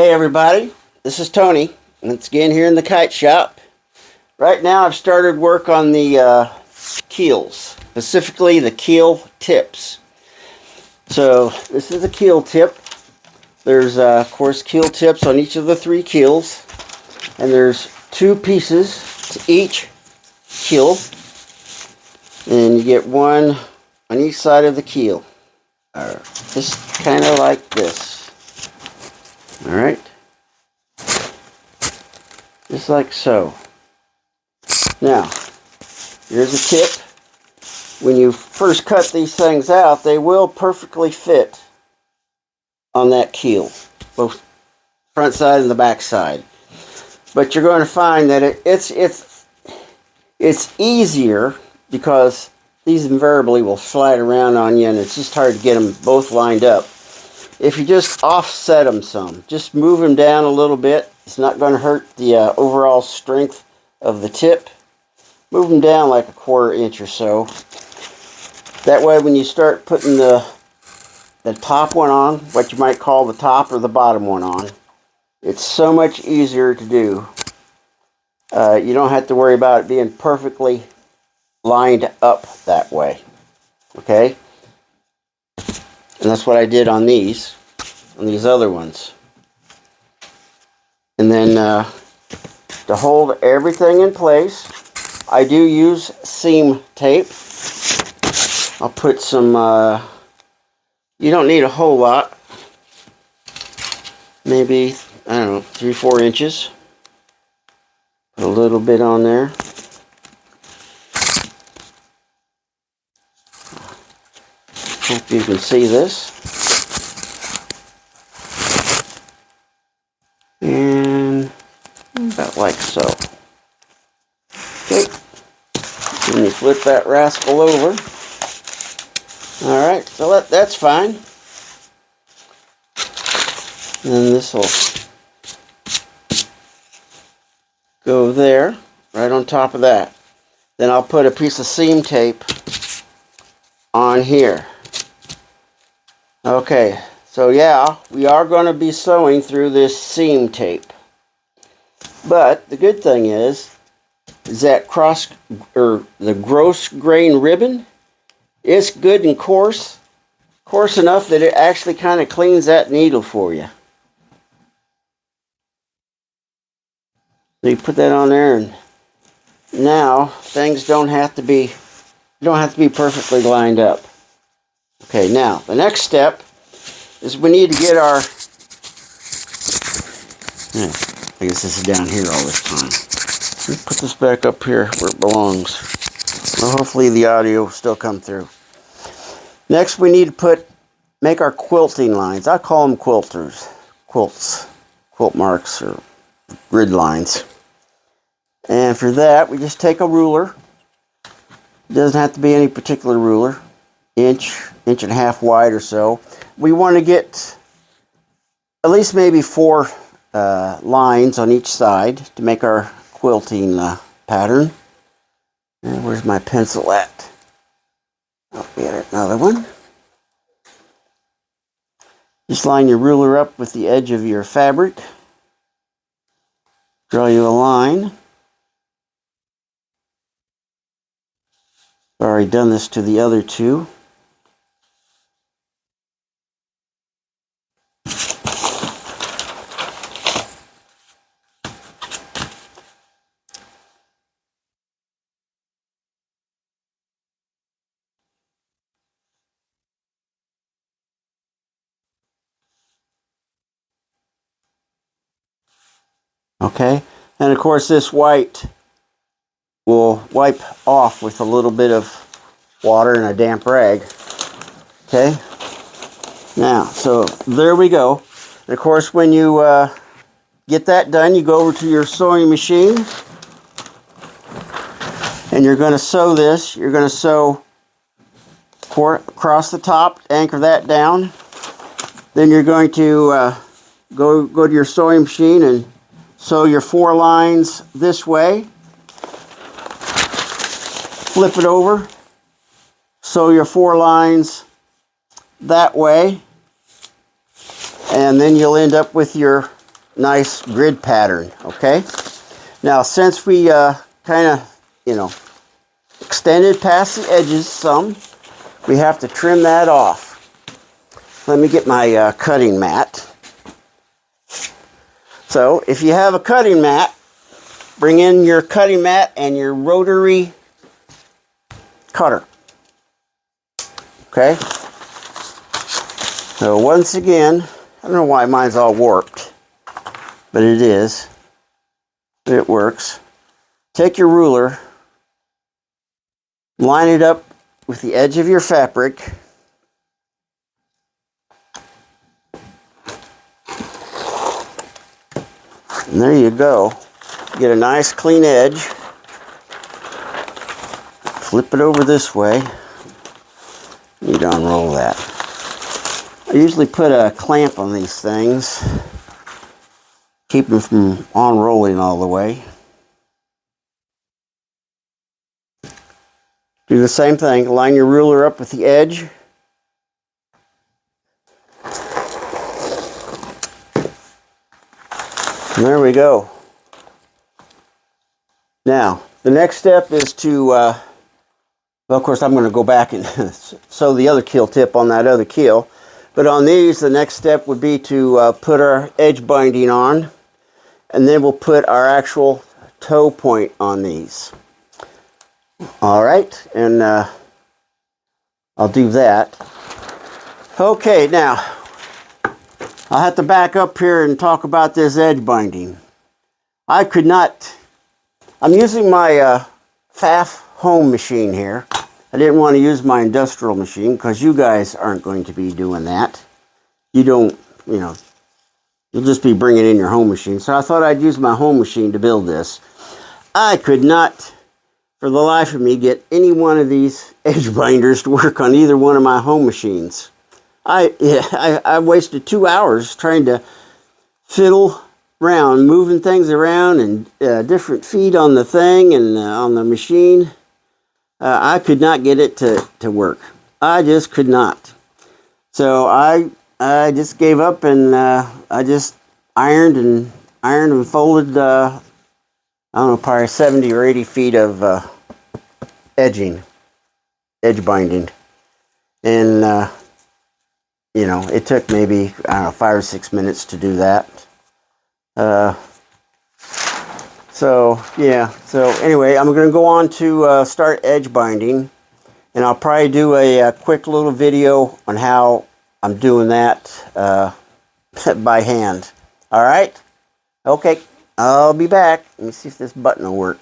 Hey everybody, this is Tony. Once again here in the kite shop. Right now I've started work on the keels, specifically the keel tips. So this is a keel tip. There's of course keel tips on each of the three keels, and there's two pieces to each keel, and you get one on each side of the keel. Just kind of like this. Alright, just like so. Now, here's a tip. When you first cut these things out, they will perfectly fit on that keel, both front side and the back side. But you're going to find that it's easier because these invariably will slide around on you, and it's just hard to get them both lined up. If you just offset them some, just move them down a little bit, it's not going to hurt the overall strength of the tip. Move them down like a 1/4 inch or so. That way when you start putting the top one on, what you might call the top or the bottom one on, it's so much easier to do. You don't have to worry about it being perfectly lined up that way. Okay? And that's what I did on these other ones. And then to hold everything in place, I do use seam tape. I'll put some, you don't need a whole lot, maybe, I don't know, 3-4 inches. Put a little bit on there. Hope you can see this. And about like so. Okay. Then you flip that rascal over. Alright, so that's fine. And this will go there, right on top of that. Then I'll put a piece of seam tape on here. Okay, so yeah, we are going to be sewing through this seam tape. But the good thing is that the gross grain ribbon, it's good and coarse enough that it actually kind of cleans that needle for you. So you put that on there, and now things don't have to be perfectly lined up. Okay, now the next step is we need to get our, I guess this is down here all this time. Let's put this back up here where it belongs. Well, hopefully the audio will still come through. Next we need to make our quilting lines. I call them quilts, quilt marks, or grid lines. And for that we just take a ruler. It doesn't have to be any particular ruler. Inch and a half wide or so. We want to get at least maybe 4 lines on each side to make our quilting pattern. And where's my pencil at? I'll get another one. Just line your ruler up with the edge of your fabric. Draw you a line. I've already done this to the other two. Okay, and of course this white will wipe off with a little bit of water and a damp rag. Okay, now so there we go. And of course when you get that done, you go over to your sewing machine and you're going to sew this. You're going to sew across the top, anchor that down. Then you're going to go to your sewing machine and sew your 4 lines this way. Flip it over. Sew your 4 lines that way. And then you'll end up with your nice grid pattern, okay? Now, since we kind of, extended past the edges some, we have to trim that off. Let me get my cutting mat. So, if you have a cutting mat, bring in your cutting mat and your rotary cutter. Okay? So, once again, I don't know why mine's all warped, but it is. It works. Take your ruler, line it up with the edge of your fabric. And there you go. Get a nice clean edge. Flip it over this way. Need to unroll that. I usually put a clamp on these things. Keep them from unrolling all the way. Do the same thing. Line your ruler up with the edge. And there we go. Now, the next step is to, well, of course, I'm going to go back and sew the other keel tip on that other keel. But on these, the next step would be to put our edge binding on. And then we'll put our actual toe point on these. All right, and I'll do that. Okay, now, I'll have to back up here and talk about this edge binding. I could not, I'm using my FAF home machine here. I didn't want to use my industrial machine because you guys aren't going to be doing that. You don't, you'll just be bringing in your home machine. So I thought I'd use my home machine to build this. I could not, for the life of me, get any one of these edge binders to work on either one of my home machines. I wasted 2 hours trying to fiddle around, moving things around, and different feet on the thing and on the machine. I could not get it to work. I just could not. So I just gave up, and I just ironed and folded, I don't know, probably 70 or 80 feet of edge binding. And, it took maybe, I don't know, 5 or 6 minutes to do that. So anyway, I'm going to go on to start edge binding. And I'll probably do a quick little video on how I'm doing that by hand. All right? Okay, I'll be back. Let me see if this button will work.